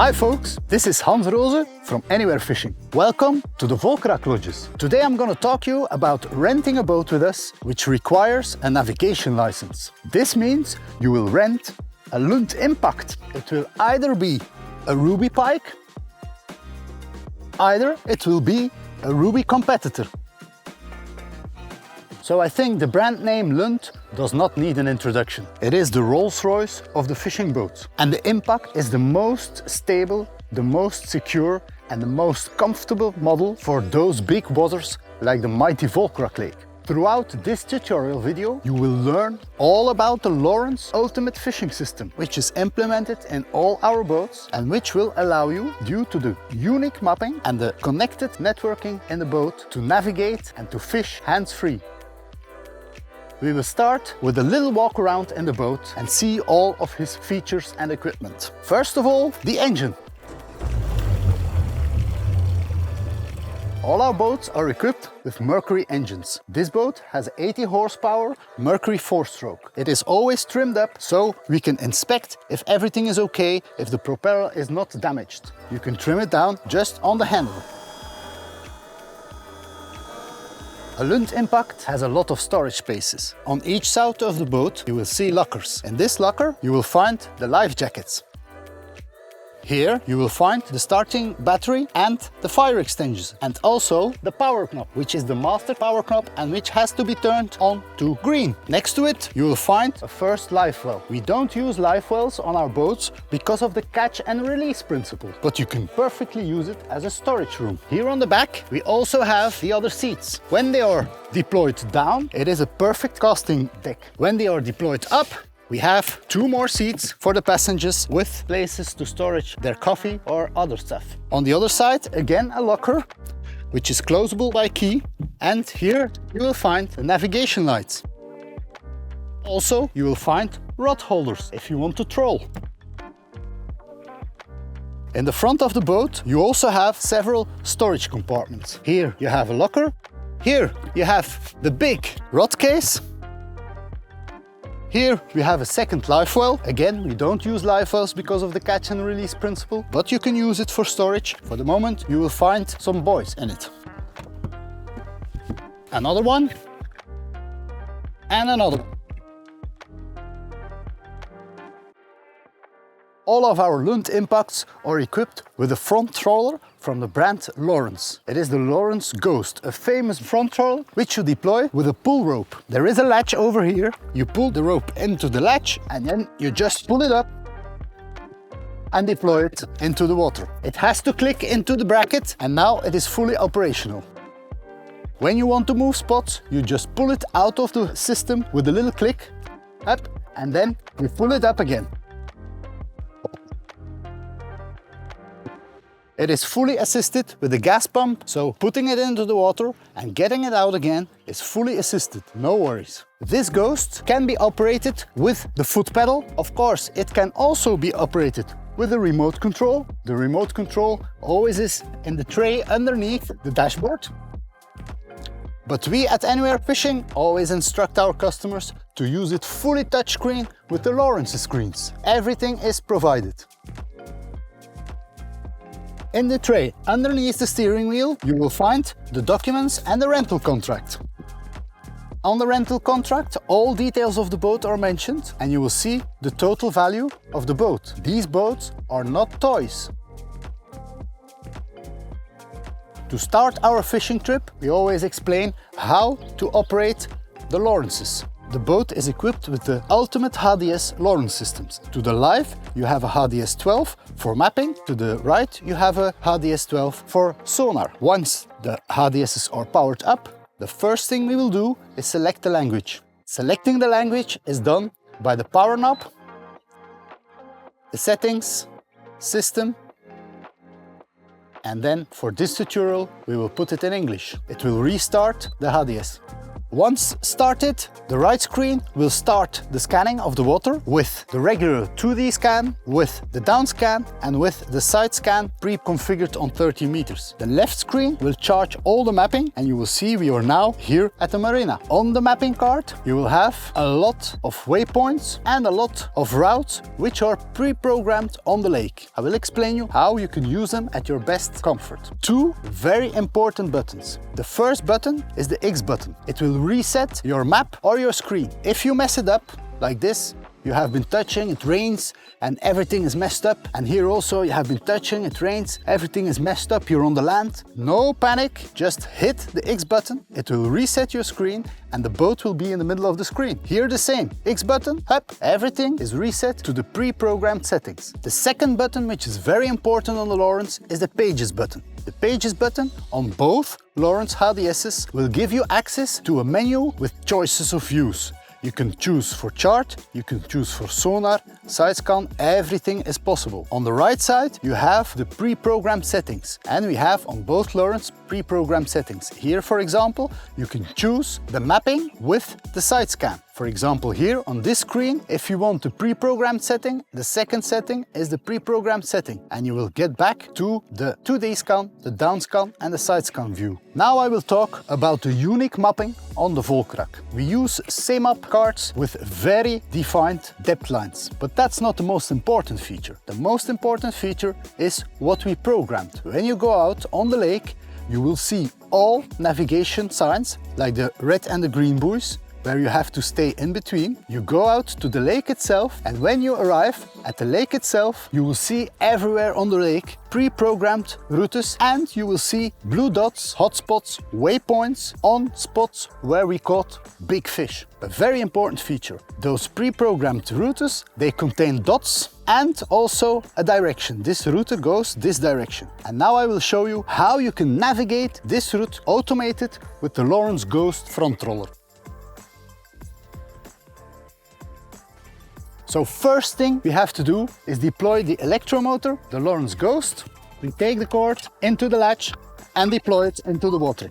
Hi folks, this is Hans Rose from AnywareFishing. Welcome to the Volkerak Lodges. Today I'm going to talk to you about renting a boat with us, which requires a navigation license. This means you will rent a Lund Impact. It will either be a Ruby Pike, either it will be a Ruby competitor. So I think the brand name Lund does not need an introduction. It is the Rolls-Royce of the fishing boats. And the Impact is the most stable, the most secure and the most comfortable model for those big waters like the mighty Volkerak Lake. Throughout this tutorial video, you will learn all about the Lowrance Ultimate Fishing System, which is implemented in all our boats and which will allow you, due to the unique mapping and the connected networking in the boat, to navigate and to fish hands-free. We will start with a little walk around in the boat and see all of his features and equipment. First of all, the engine. All our boats are equipped with Mercury engines. This boat has 80 horsepower Mercury 4-stroke. It is always trimmed up so we can inspect if everything is okay, if the propeller is not damaged. You can trim it down just on the handle. A Lund Impact has a lot of storage spaces. On each side of the boat you will see lockers. In this locker you will find the life jackets. Here you will find the starting battery and the fire extinguishers, and also the power knob, which is the master power knob and which has to be turned on to green. Next to it you will find a first life well. We don't use life wells on our boats because of the catch and release principle, but you can perfectly use it as a storage room. Here on the back we also have the other seats. When they are deployed down, it is a perfect casting deck. When they are deployed up, we have two more seats for the passengers with places to storage their coffee or other stuff. On the other side, again a locker, which is closable by key. And here you will find the navigation lights. Also, you will find rod holders if you want to troll. In the front of the boat, you also have several storage compartments. Here you have a locker. Here you have the big rod case. Here we have a second life well. Again, we don't use life wells because of the catch and release principle, but you can use it for storage. For the moment, you will find some buoys in it. Another one. And another one. All of our Lund Impacts are equipped with a front trawler from the brand Lowrance. It is the Lowrance Ghost, a famous front trawler which you deploy with a pull rope. There is a latch over here. You pull the rope into the latch and then you just pull it up and deploy it into the water. It has to click into the bracket and now it is fully operational. When you want to move spots, you just pull it out of the system with a little click up and then you pull it up again. It is fully assisted with a gas pump, so putting it into the water and getting it out again is fully assisted, no worries. This Ghost can be operated with the foot pedal. Of course, it can also be operated with a remote control. The remote control always is in the tray underneath the dashboard. But we at AnywareFishing always instruct our customers to use it fully touchscreen with the Lowrance screens. Everything is provided. In the tray, underneath the steering wheel, you will find the documents and the rental contract. On the rental contract, all details of the boat are mentioned and you will see the total value of the boat. These boats are not toys. To start our fishing trip, we always explain how to operate the Lowrances. The boat is equipped with the ultimate HDS Lowrance systems. To the left, you have a HDS 12 for mapping. To the right, you have a HDS 12 for sonar. Once the HDSs are powered up, the first thing we will do is select the language. Selecting the language is done by the power knob, the settings, system, and then for this tutorial, we will put it in English. It will restart the HDS. Once started, the right screen will start the scanning of the water with the regular 2D scan, with the down scan and with the side scan pre-configured on 30 meters. The left screen will charge all the mapping and you will see we are now here at the marina. On the mapping card you will have a lot of waypoints and a lot of routes which are pre-programmed on the lake. I will explain you how you can use them at your best comfort. Two very important buttons. The first button is the X button. It will reset your map or your screen. If you mess it up like this, you have been touching, it rains and everything is messed up. And here also you have been touching, it rains, everything is messed up, you're on the land. No panic, just hit the X button. It will reset your screen and the boat will be in the middle of the screen. Here the same, X button, up, everything is reset to the pre-programmed settings. The second button, which is very important on the Lowrance, is the Pages button. The Pages button on both Lowrance HDS's will give you access to a menu with choices of views. You can choose for chart, you can choose for sonar, side scan, everything is possible. On the right side, you have the pre-programmed settings. And we have on both Lowrance pre-programmed settings. Here, for example, you can choose the mapping with the side scan. For example, here on this screen, if you want the pre-programmed setting, the second setting is the pre-programmed setting. And you will get back to the 2D scan, the down scan and the side scan view. Now I will talk about the unique mapping on the Volkrak. We use CMAP cards with very defined depth lines. But that's not the most important feature. The most important feature is what we programmed. When you go out on the lake, you will see all navigation signs like the red and the green buoys, where you have to stay in between. You go out to the lake itself, and when you arrive at the lake itself, you will see everywhere on the lake pre-programmed routes, and you will see blue dots, hotspots, waypoints on spots where we caught big fish. A very important feature. Those pre-programmed routes, they contain dots and also a direction. This route goes this direction. And now I will show you how you can navigate this route automated with the Lowrance Ghost front roller. So first thing we have to do is deploy the electromotor, the Lowrance Ghost. We take the cord into the latch and deploy it into the water.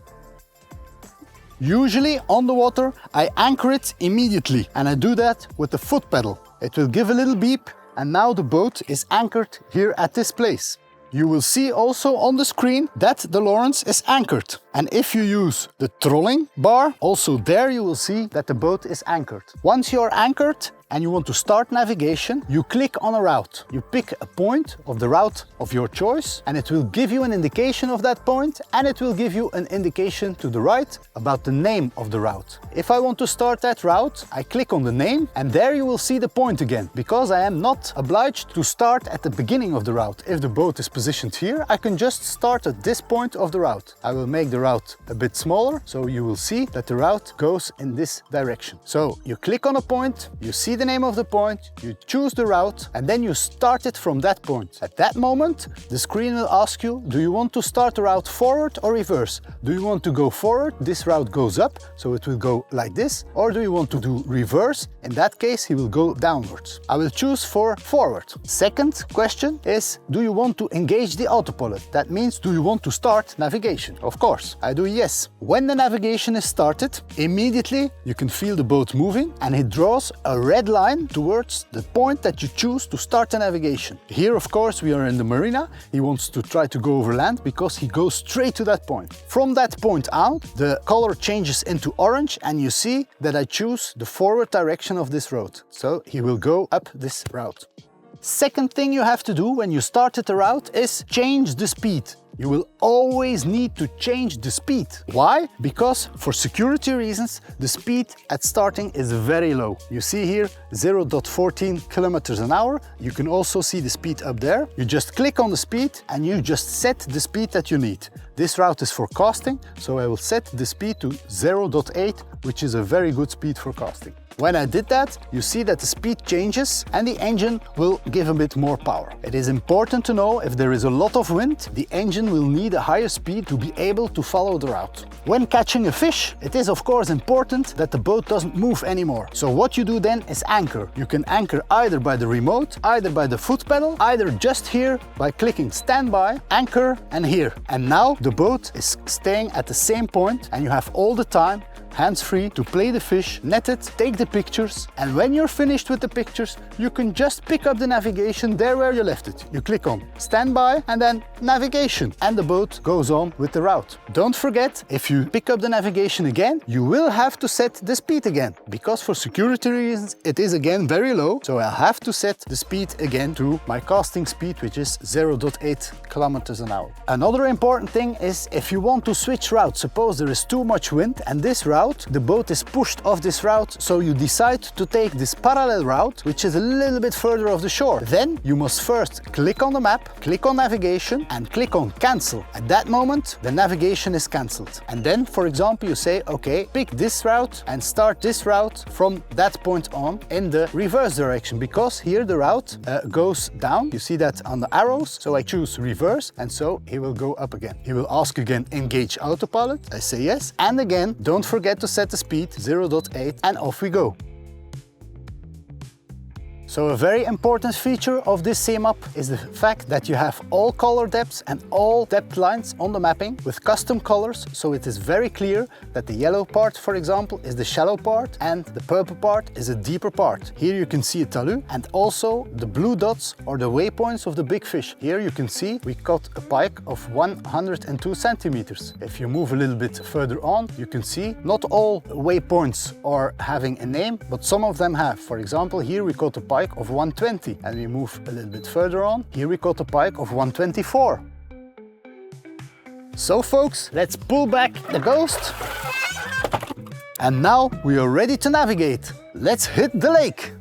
Usually on the water I anchor it immediately, and I do that with the foot pedal. It will give a little beep and now the boat is anchored here at this place. You will see also on the screen that the Lowrance is anchored. And if you use the trolling bar, also there you will see that the boat is anchored. Once you are anchored and you want to start navigation, you click on a route. You pick a point of the route of your choice and it will give you an indication of that point, and it will give you an indication to the right about the name of the route. If I want to start that route, I click on the name and there you will see the point again, because I am not obliged to start at the beginning of the route. If the boat is positioned here, I can just start at this point of the route. I will make the route a bit smaller, so you will see that the route goes in this direction. So you click on a point, you see the name of the point, you choose the route, and then you start it from that point. At that moment, the screen will ask you, do you want to start the route forward or reverse? Do you want to go forward? This route goes up, so it will go like this. Or do you want to do reverse? In that case, he will go downwards. I will choose for forward. Second question is, do you want to engage the autopilot? That means, do you want to start navigation? Of course, I do yes. When the navigation is started, immediately you can feel the boat moving and it draws a red line towards the point that you choose to start the navigation. Here, of course, we are in the marina. He wants to try to go over land because he goes straight to that point. From that point out, the color changes into orange and you see that I choose the forward direction of this road. So he will go up this route. Second thing you have to do when you started the route is change the speed. You will always need to change the speed. Why? Because for security reasons, the speed at starting is very low. You see here 0.14 kilometers an hour. You can also see the speed up there. You just click on the speed and you just set the speed that you need. This route is for casting, so I will set the speed to 0.8, which is a very good speed for casting. When I did that, you see that the speed changes and the engine will give a bit more power. It is important to know if there is a lot of wind, the engine will need a higher speed to be able to follow the route. When catching a fish, it is of course important that the boat doesn't move anymore. So what you do then is anchor. You can anchor either by the remote, either by the foot pedal, either just here by clicking standby, anchor and here. And now the boat is staying at the same point and you have all the time hands-free to play the fish, net it, take the pictures, and when you're finished with the pictures, you can just pick up the navigation there where you left it. You click on standby and then navigation, and the boat goes on with the route. Don't forget, if you pick up the navigation again, you will have to set the speed again, because for security reasons it is again very low, so I'll have to set the speed again to my casting speed, which is 0.8 kilometers an hour. Another important thing is if you want to switch route, suppose there is too much wind and this route, the boat is pushed off this route, so you decide to take this parallel route, which is a little bit further off the shore. Then you must first click on the map, click on navigation and click on cancel. At that moment, the navigation is cancelled. And then, for example, you say, okay, pick this route and start this route from that point on in the reverse direction, because here the route goes down. You see that on the arrows. So I choose reverse, and so he will go up again. He will ask again, engage autopilot. I say yes. And again, don't forget to set the speed 0.8 and off we go. So a very important feature of this CMAP is the fact that you have all color depths and all depth lines on the mapping with custom colors, so it is very clear that the yellow part, for example, is the shallow part and the purple part is a deeper part. Here you can see a talus and also the blue dots or the waypoints of the big fish. Here you can see we caught a pike of 102 centimeters. If you move a little bit further on, you can see not all waypoints are having a name, but some of them have. For example, here we caught a pike of 120, and we move a little bit further on. Here we caught a pike of 124. So folks, let's pull back the Ghost. And now we are ready to navigate. Let's hit the lake.